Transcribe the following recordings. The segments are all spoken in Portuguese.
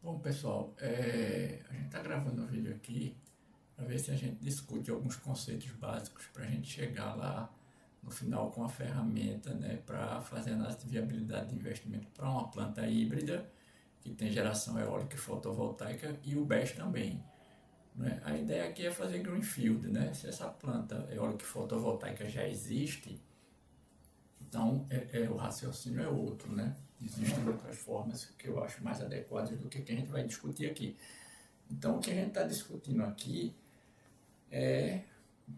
Bom, pessoal, a gente está gravando um vídeo aqui para ver se a gente discute alguns conceitos básicos para a gente chegar lá no final com a ferramenta, né, para fazer análise de viabilidade de investimento para uma planta híbrida que tem geração eólica e fotovoltaica e o BESS também. Né? A ideia aqui é fazer greenfield, né? Se essa planta eólica e fotovoltaica já existe, então o raciocínio é outro, né? Existem outras formas que eu acho mais adequadas do que a gente vai discutir aqui. Então, o que a gente está discutindo aqui é,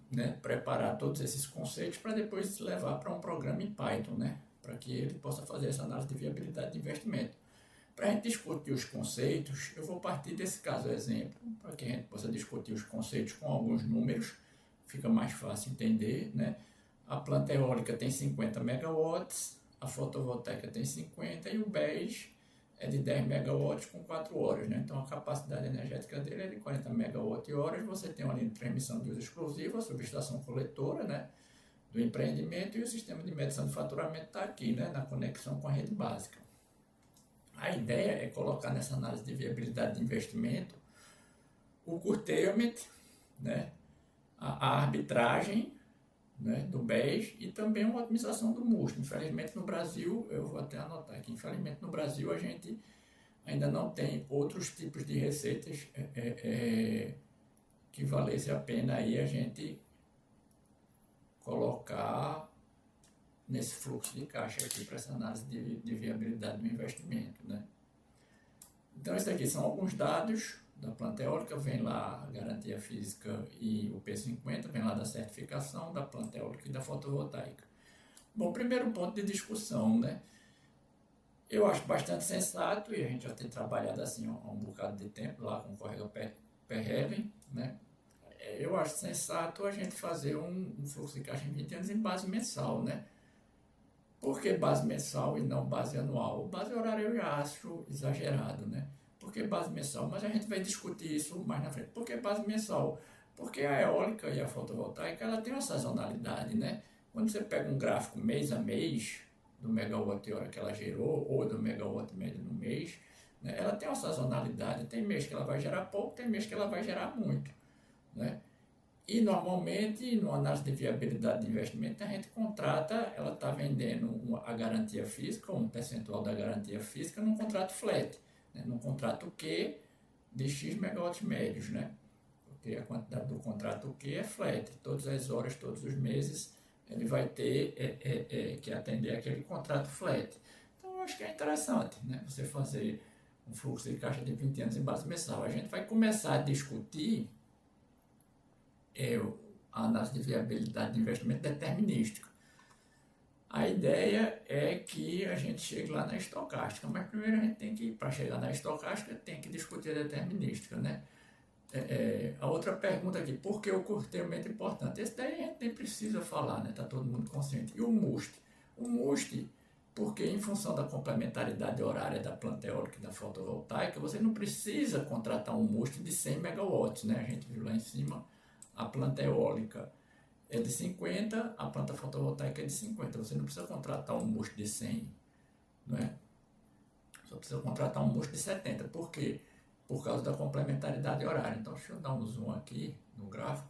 né, preparar todos esses conceitos para depois levar para um programa em Python, né? Para que ele possa fazer essa análise de viabilidade de investimento. Para a gente discutir os conceitos, eu vou partir desse caso exemplo, para que a gente possa discutir os conceitos com alguns números, fica mais fácil entender, né? A planta eólica tem 50 megawatts, a fotovoltaica tem 50 e o BESS é de 10 megawatts com 4 horas, né? Então a capacidade energética dele é de 40 megawatt-horas. Você tem uma linha de transmissão de uso exclusivo, a subestação coletora, né, do empreendimento, e o sistema de medição de faturamento está aqui, né, na conexão com a rede básica. A ideia é colocar nessa análise de viabilidade de investimento o curtailment, né, a arbitragem, né, do BES e também uma otimização do MUST. Infelizmente no Brasil, eu vou até anotar aqui, infelizmente no Brasil a gente ainda não tem outros tipos de receitas que valesse a pena aí a gente colocar nesse fluxo de caixa aqui para essa análise de viabilidade do investimento, né? Então, esses aqui são alguns dados da planta eólica, vem lá a garantia física e o P50, vem lá da certificação da planta eólica e da fotovoltaica. Bom, primeiro ponto de discussão, né? Eu acho bastante sensato, e a gente já tem trabalhado assim há um bocado de tempo lá com o Correga PRL, né? Eu acho sensato a gente fazer um fluxo de caixa em 20 anos em base mensal, né? Por que base mensal e não base anual? Base horária eu já acho exagerado, né? Por que base mensal? Mas a gente vai discutir isso mais na frente. Por que base mensal? Porque a eólica e a fotovoltaica ela tem uma sazonalidade, né? Quando você pega um gráfico mês a mês do megawatt-hora que ela gerou ou do megawatt médio no mês, né? Ela tem uma sazonalidade. Tem mês que ela vai gerar pouco, tem mês que ela vai gerar muito, né? E normalmente, no análise de viabilidade de investimento, a gente contrata, ela está vendendo a garantia física, um percentual da garantia física, num contrato flat, né? Num contrato Q de X megawatts médios, né? Porque a quantidade do contrato Q é flat, todas as horas, todos os meses, ele vai ter que atender aquele contrato flat. Então, eu acho que é interessante, né? Você fazer um fluxo de caixa de 20 anos em base mensal. A gente vai começar a discutir a análise de viabilidade de investimento determinística. A ideia é que a gente chegue lá na estocástica, mas primeiro a gente tem que, para chegar na estocástica, tem que discutir a determinística, né? A outra pergunta aqui, por que o curtailment é importante? Esse daí a gente nem precisa falar, né? Está todo mundo consciente. E o MUST? O MUST, porque em função da complementaridade horária da planta eólica e da fotovoltaica, você não precisa contratar um MUST de 100 megawatts, né? A gente viu lá em cima, a planta eólica é de 50, a planta fotovoltaica é de 50. Você não precisa contratar um MUST de 100, né? Só precisa contratar um MUST de 70. Por quê? Por causa da complementaridade horária. Então, deixa eu dar um zoom aqui no gráfico,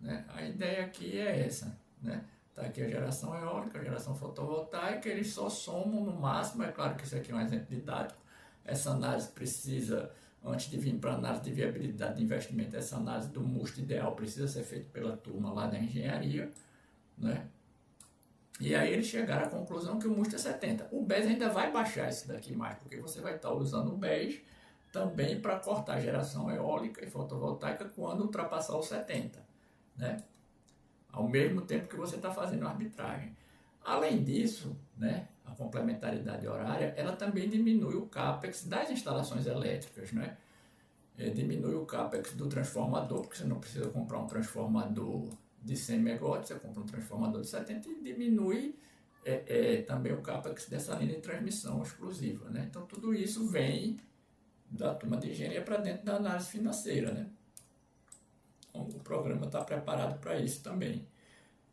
né? A ideia aqui é essa, né? Está aqui a geração eólica, a geração fotovoltaica, eles só somam no máximo. É claro que isso aqui é um exemplo didático. Essa análise precisa, antes de vir para a análise de viabilidade de investimento, essa análise do MUST ideal precisa ser feita pela turma lá da engenharia, né? E aí eles chegaram à conclusão que o MUST é 70. O BES ainda vai baixar isso daqui mais, porque você vai estar usando o BES também para cortar a geração eólica e fotovoltaica quando ultrapassar os 70, né? Ao mesmo tempo que você está fazendo a arbitragem. Além disso, né, a complementaridade horária, ela também diminui o CAPEX das instalações elétricas, né? Diminui o CAPEX do transformador, porque você não precisa comprar um transformador de 100 megawatts, você compra um transformador de 70 e diminui também o CAPEX dessa linha de transmissão exclusiva, né? Então, tudo isso vem da turma de engenharia para dentro da análise financeira, né? Então, o programa está preparado para isso também,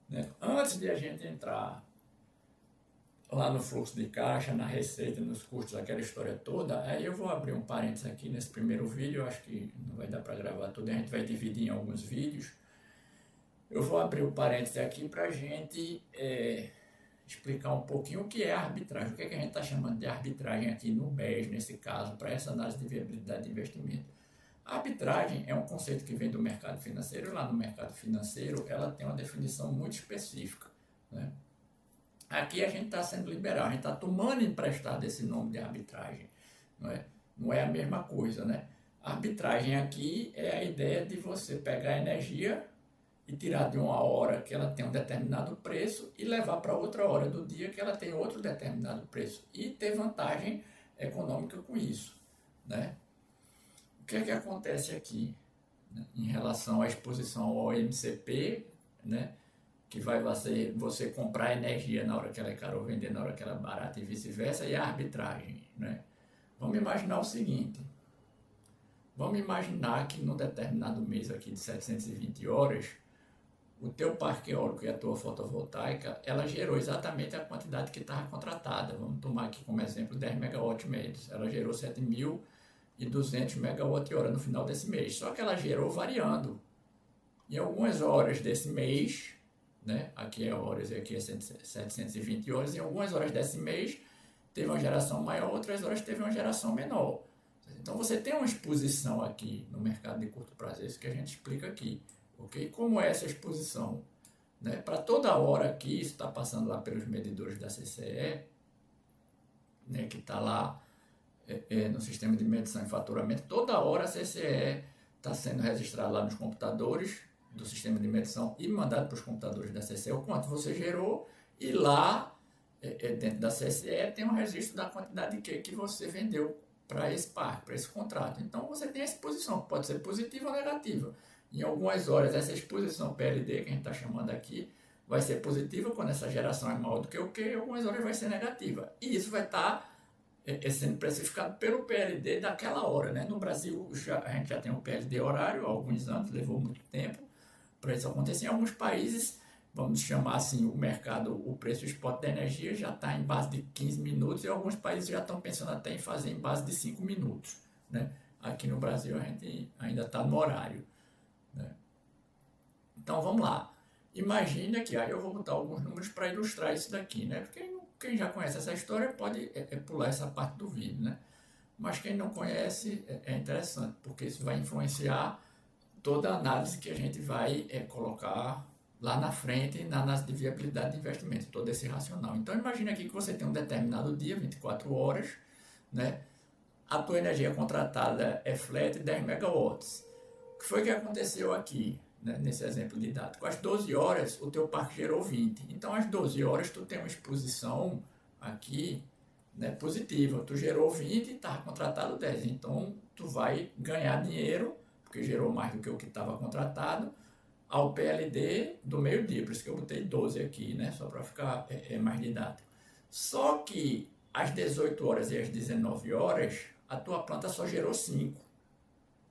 né? Antes de a gente entrar lá no fluxo de caixa, na receita, nos custos, aquela história toda. Aí eu vou abrir um parênteses aqui nesse primeiro vídeo, eu acho que não vai dar para gravar tudo, a gente vai dividir em alguns vídeos. Eu vou abrir o parênteses aqui para a gente explicar um pouquinho o que é arbitragem, o que é que a gente está chamando de arbitragem aqui no BES, nesse caso, para essa análise de viabilidade de investimento. A arbitragem é um conceito que vem do mercado financeiro, e lá no mercado financeiro ela tem uma definição muito específica, né? Aqui a gente está sendo liberal, a gente está tomando emprestado esse nome de arbitragem, não é? Não é a mesma coisa, né? A arbitragem aqui é a ideia de você pegar a energia e tirar de uma hora que ela tem um determinado preço e levar para outra hora do dia que ela tem outro determinado preço e ter vantagem econômica com isso, né? O que é que acontece aqui, né, em relação à exposição ao MCP, né? Que vai você comprar energia na hora que ela é cara ou vender na hora que ela é barata e vice-versa, e a arbitragem, né? Vamos imaginar o seguinte, vamos imaginar que num determinado mês aqui de 720 horas, o teu parque eólico e a tua fotovoltaica, ela gerou exatamente a quantidade que estava contratada. Vamos tomar aqui como exemplo 10 megawatts médios. Ela gerou 7.200 megawatt-hora no final desse mês. Só que ela gerou variando. Em algumas horas desse mês, né? Aqui é horas e aqui é 720 horas. Em algumas horas desse mês teve uma geração maior, outras horas teve uma geração menor. Então você tem uma exposição aqui no mercado de curto prazo, é isso que a gente explica aqui. Okay? Como é essa exposição? Né? Para toda hora aqui, isso está passando lá pelos medidores da CCE, né? Que está lá no sistema de medição e faturamento, toda hora a CCE está sendo registrada lá nos computadores do sistema de medição e mandado para os computadores da CCE o quanto você gerou, e lá dentro da CCE tem um registro da quantidade que você vendeu para esse parque, para esse contrato. Então você tem a exposição, que pode ser positiva ou negativa. Em algumas horas essa exposição PLD que a gente está chamando aqui vai ser positiva quando essa geração é maior do que o que, em algumas horas vai ser negativa. E isso vai estar sendo precificado pelo PLD daquela hora, né? No Brasil a gente já tem um PLD horário há alguns anos, levou muito tempo para isso acontecer. Em alguns países, vamos chamar assim, o mercado, o preço spot da energia já está em base de 15 minutos e alguns países já estão pensando até em fazer em base de 5 minutos, né? Aqui no Brasil a gente ainda está no horário, né? Então vamos lá. Imagine aqui, aí eu vou botar alguns números para ilustrar isso daqui, né? Porque quem já conhece essa história pode pular essa parte do vídeo, né? Mas quem não conhece é interessante, porque isso vai influenciar toda a análise que a gente vai colocar lá na frente na análise de viabilidade de investimento, todo esse racional. Então imagine aqui que você tem um determinado dia, 24 horas, né? A tua energia contratada é flat 10 megawatts. O que foi que aconteceu aqui, né, nesse exemplo didático? Às 12 horas o teu parque gerou 20. Então às 12 horas tu tem uma exposição aqui, né, positiva. Tu gerou 20 e estava contratado 10. Então tu vai ganhar dinheiro, porque gerou mais do que o que estava contratado, ao PLD do meio-dia. Por isso que eu botei 12 aqui, né, só para ficar mais didático. Só que às 18 horas e às 19 horas a tua planta só gerou 5.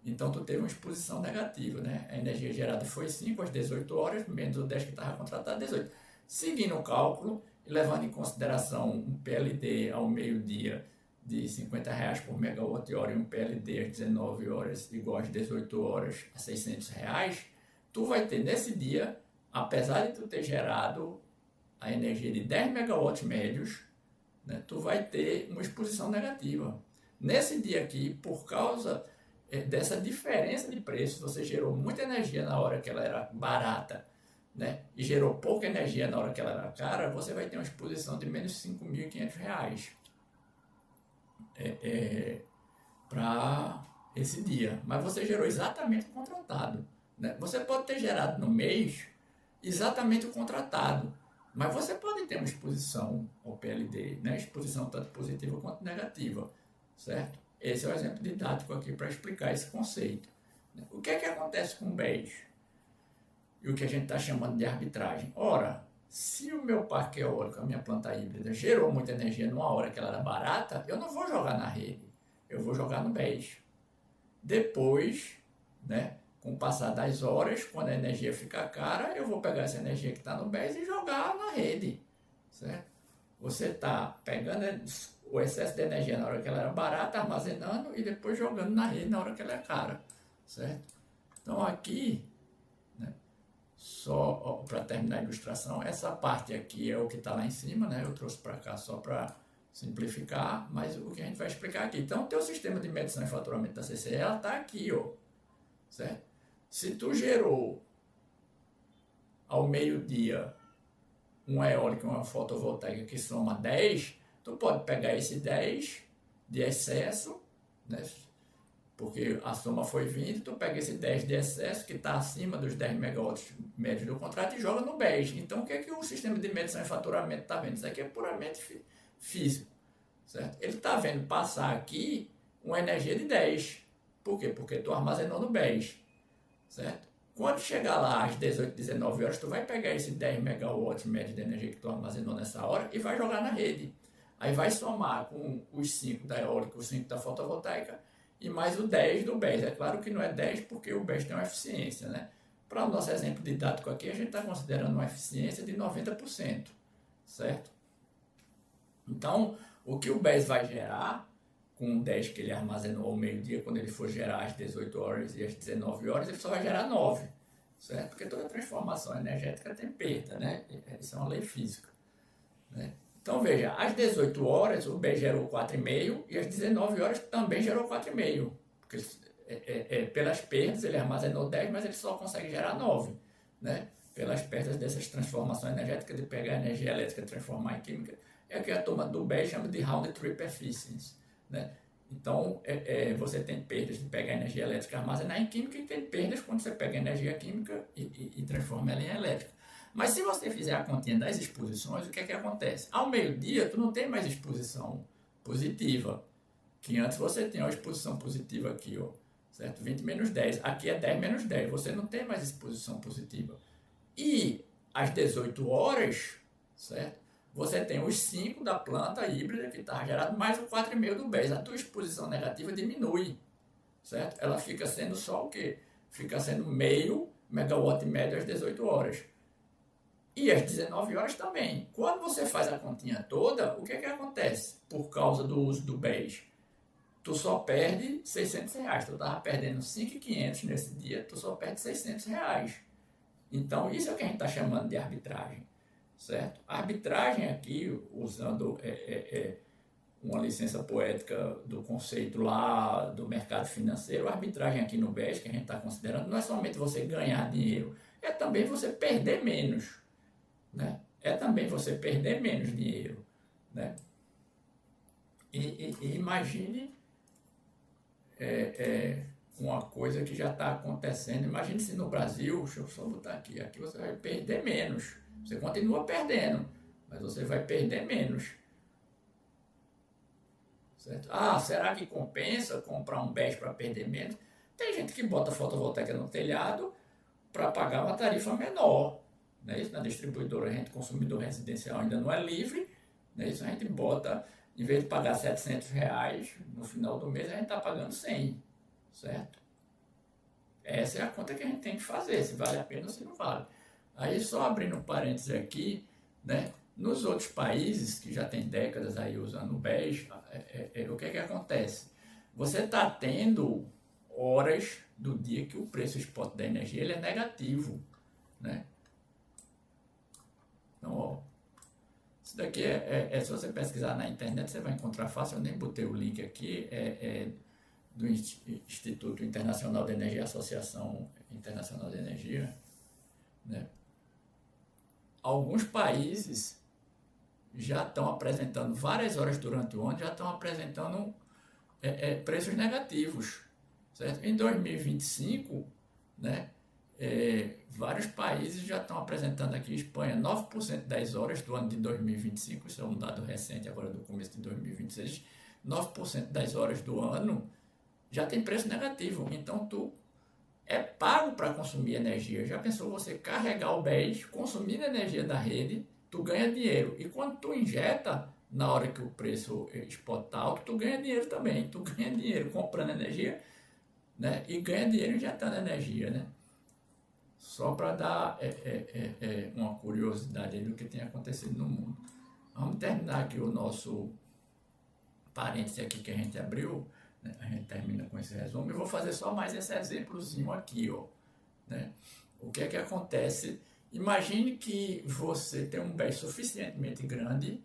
Então tu teve uma exposição negativa, né? A energia gerada foi 5 às 18 horas, menos o 10 que estava contratado, 18. Seguindo o cálculo e levando em consideração um PLD ao meio-dia de R$50 por megawatt-hora e um PLD às 19 horas igual às 18 horas a R$600, tu vai ter nesse dia, apesar de tu ter gerado a energia de 10 megawatts médios, né, tu vai ter uma exposição negativa. Nesse dia aqui, por causa dessa diferença de preço, você gerou muita energia na hora que ela era barata, né, e gerou pouca energia na hora que ela era cara, você vai ter uma exposição de menos R$5.500 para esse dia. Mas você gerou exatamente o contratado, né? Você pode ter gerado no mês exatamente o contratado, mas você pode ter uma exposição ao PLD, né? Exposição tanto positiva quanto negativa, certo? Esse é o exemplo didático aqui para explicar esse conceito. O que é que acontece com o BES? E o que a gente está chamando de arbitragem? Ora, se o meu parque eólico, a minha planta híbrida, gerou muita energia numa hora que ela era barata, eu não vou jogar na rede, eu vou jogar no BES. Depois, né, com o passar das horas, quando a energia ficar cara, eu vou pegar essa energia que está no BES e jogar na rede, certo? você está pegando o excesso de energia na hora que ela era barata, armazenando e depois jogando na rede na hora que ela é cara, certo? Então aqui, né, só para terminar a ilustração, essa parte aqui é o que está lá em cima, né? Eu trouxe para cá só para simplificar, mas o que a gente vai explicar aqui. Então, o teu sistema de medição e faturamento da CCE, ela está aqui, ó, certo? Se tu gerou ao meio-dia uma eólica e uma fotovoltaica que soma 10, tu pode pegar esse 10 de excesso, né? Porque a soma foi 20, tu pega esse 10 de excesso, que está acima dos 10 megawatts médios do contrato, e joga no BES. Então, o que é que o sistema de medição e faturamento está vendo? Isso aqui é puramente físico, certo? Ele está vendo passar aqui uma energia de 10. Por quê? Porque tu armazenou no BES, certo? Quando chegar lá às 18, 19 horas, tu vai pegar esse 10 megawatts médio de energia que tu armazenou nessa hora e vai jogar na rede. Aí vai somar com os 5 da eólica, os 5 da fotovoltaica e mais o 10 do BES. É claro que não é 10 porque o BES tem uma eficiência, né? Para o nosso exemplo didático aqui, a gente está considerando uma eficiência de 90%, certo? Então, o que o BES vai gerar com o 10 que ele armazenou ao meio-dia, quando ele for gerar às 18 horas e às 19 horas, ele só vai gerar 9, certo? Porque toda transformação energética tem perda, né? Isso é uma lei física, né? Então, veja, às 18 horas o BES gerou 4,5 e às 19 horas também gerou 4,5, porque pelas perdas ele armazenou 10, mas ele só consegue gerar 9, né? Pelas perdas dessas transformações energéticas, de pegar energia elétrica e transformar em química, é o que a turma do BES chama de round trip efficiency, né? Então, você tem perdas de pegar energia elétrica e armazenar em química, e tem perdas quando você pega energia química e transforma ela em elétrica. Mas se você fizer a continha das exposições, o que é que acontece? Ao meio-dia, tu não tem mais exposição positiva, que antes você tinha uma exposição positiva aqui, ó, certo? 20 menos 10. Aqui é 10 menos 10. Você não tem mais exposição positiva. E às 18 horas, certo? Você tem os 5 da planta híbrida que está gerado, mais o 4,5 do BES. A tua exposição negativa diminui, certo? Ela fica sendo só o quê? Fica sendo meio megawatt médio às 18 horas. E às 19 horas também. Quando você faz a continha toda, o que é que acontece? Por causa do uso do BES, tu só perde R$600. Tu estava perdendo 5.500 nesse dia, tu só perde R$600. Então, isso é o que a gente está chamando de arbitragem, certo? A arbitragem aqui, usando uma licença poética do conceito lá do mercado financeiro, a arbitragem aqui no BES, que a gente está considerando, não é somente você ganhar dinheiro, é também você perder menos, né? É também você perder menos dinheiro, né? E imagine uma coisa que já está acontecendo. Imagine se no Brasil, deixa eu só botar aqui você vai perder menos. Você continua perdendo, mas você vai perder menos, certo? Ah, será que compensa comprar um BES para perder menos? Tem gente que bota fotovoltaica no telhado para pagar uma tarifa menor, né? Isso na distribuidora, a gente, consumidor residencial, ainda não é livre, né? Isso a gente bota, em vez de pagar R$700, no final do mês a gente está pagando 100, certo? Essa é a conta que a gente tem que fazer, se vale a pena ou se não vale. Aí, só abrindo um parênteses aqui, né? Nos outros países que já tem décadas aí usando o BES, o que é que acontece? Você está tendo horas do dia que o preço spot da energia ele é negativo, né? Então, ó, isso daqui se você pesquisar na internet, você vai encontrar fácil. Eu nem botei o link aqui, do Instituto Internacional de Energia, Associação Internacional de Energia, né? Alguns países já estão apresentando, várias horas durante o ano, já estão apresentando preços negativos, certo? Em 2025, né, vários países já estão apresentando aqui, Espanha, 9% das horas do ano de 2025, isso é um dado recente agora do começo de 2026, 9% das horas do ano já tem preço negativo. Então, tu é pago para consumir energia. Já pensou você carregar o BES, consumir energia da rede, tu ganha dinheiro. E quando tu injeta, na hora que o preço spot está alto, tu ganha dinheiro também. Tu ganha dinheiro comprando energia, né? E ganha dinheiro injetando energia, né? Só para dar uma curiosidade aí do que tem acontecido no mundo. Vamos terminar aqui o nosso parêntese aqui que a gente abriu, né? A gente termina com esse resumo. Eu vou fazer só mais esse exemplozinho aqui, ó, né? O que é que acontece? Imagine que você tem um BES suficientemente grande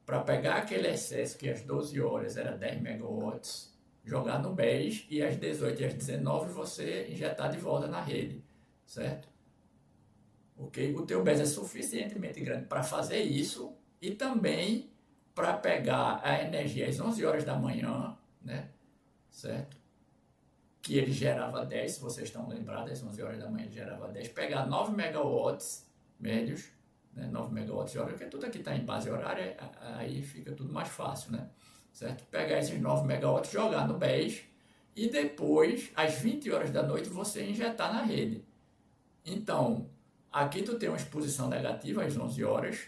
para pegar aquele excesso que às 12 horas era 10 megawatts, jogar no BES e às 18 e às 19 você injetar de volta na rede, certo? Ok? O teu BES é suficientemente grande para fazer isso e também para pegar a energia às 11 horas da manhã, né? Certo? Que ele gerava 10, se vocês estão lembrados, às 11 horas da manhã ele gerava 10, pegar 9 megawatts médios, né? 9 megawatts de hora, porque tudo aqui está em base horária, aí fica tudo mais fácil, né? Certo? Pegar esses 9 megawatts, jogar no BES e depois, às 20 horas da noite, você injetar na rede. Então, aqui tu tem uma exposição negativa às 11 horas,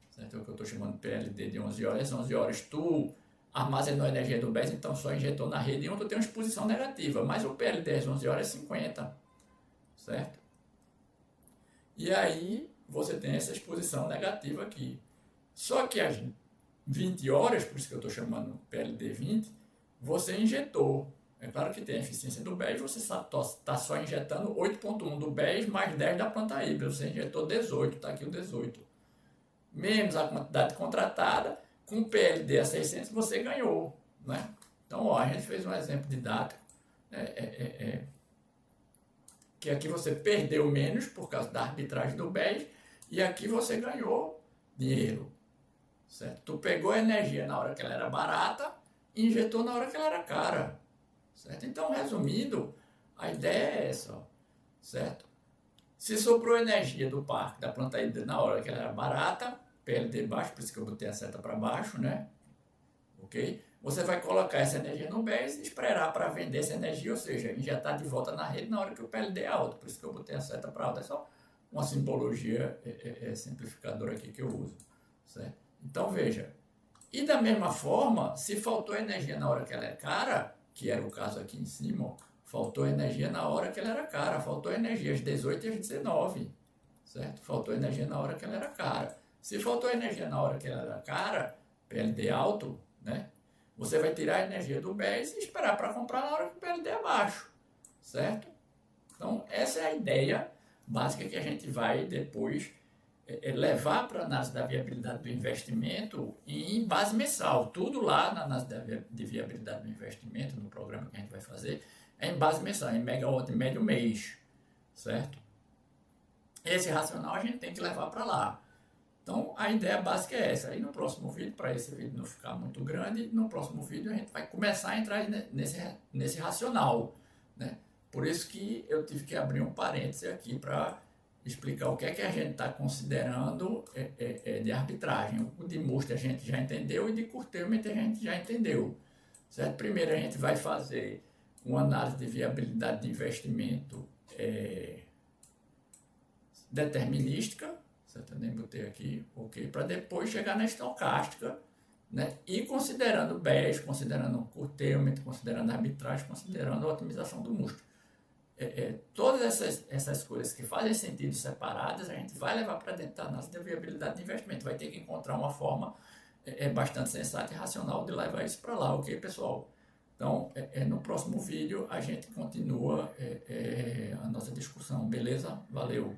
certo? É o que eu estou chamando de PLD de 11 horas. Às 11 horas tu armazenou a energia do BES, então só injetou na rede, onde tu tem uma exposição negativa, mas o PLD às 11 horas é 50, certo? E aí você tem essa exposição negativa aqui. Só que às 20 horas, por isso que eu estou chamando PLD 20, você injetou. É claro que tem a eficiência do BES, você está só injetando 8,1 do BES mais 10 da planta híbrida, você injetou 18, está aqui o 18. Menos a quantidade contratada, com PLD a 600 você ganhou, né? Então, ó, a gente fez um exemplo didático, que aqui você perdeu menos por causa da arbitragem do BES e aqui você ganhou dinheiro, certo? Tu pegou a energia na hora que ela era barata e injetou na hora que ela era cara, certo? Então, resumindo, a ideia é essa, ó, certo? Se sobrou energia do parque, da planta híbrida na hora que ela era barata, PLD baixo, por isso que eu botei a seta para baixo, né? Ok? Você vai colocar essa energia no BES e esperar para vender essa energia, ou seja, injetar de volta na rede na hora que o PLD é alto, por isso que eu botei a seta para alto. É só uma simbologia simplificadora aqui que eu uso, certo? Então, veja, e da mesma forma, se faltou energia na hora que ela é cara, que era o caso aqui em cima, ó, faltou energia na hora que ela era cara, faltou energia às 18 e às 19, certo? Faltou energia na hora que ela era cara. Se faltou energia na hora que ela era cara, PLD alto, né? Você vai tirar a energia do BES e esperar para comprar na hora que o PLD é baixo, certo? Então, essa é a ideia básica que a gente vai depois levar para a análise da viabilidade do investimento em base mensal. Tudo lá na análise de viabilidade do investimento, no programa que a gente vai fazer, é em base mensal, em megawatt médio mês, certo? Esse racional a gente tem que levar para lá. Então, a ideia básica é essa. Aí no próximo vídeo, para esse vídeo não ficar muito grande, no próximo vídeo a gente vai começar a entrar nesse racional, né? Por isso que eu tive que abrir um parêntese aqui para explicar o que é que a gente está considerando de arbitragem. O de Must a gente já entendeu e de curtailment a gente já entendeu, certo? Primeiro a gente vai fazer uma análise de viabilidade de investimento determinística, certo? Eu nem botei aqui, ok, para depois chegar na estocástica, né? E considerando BES, considerando curtailment, considerando arbitragem, considerando a otimização do músculo. Todas essas coisas que fazem sentido separadas, a gente vai levar para dentro da análise de viabilidade de investimento. Vai ter que encontrar uma forma bastante sensata e racional de levar isso para lá, ok, pessoal? Então, no próximo vídeo a gente continua a nossa discussão, beleza? Valeu!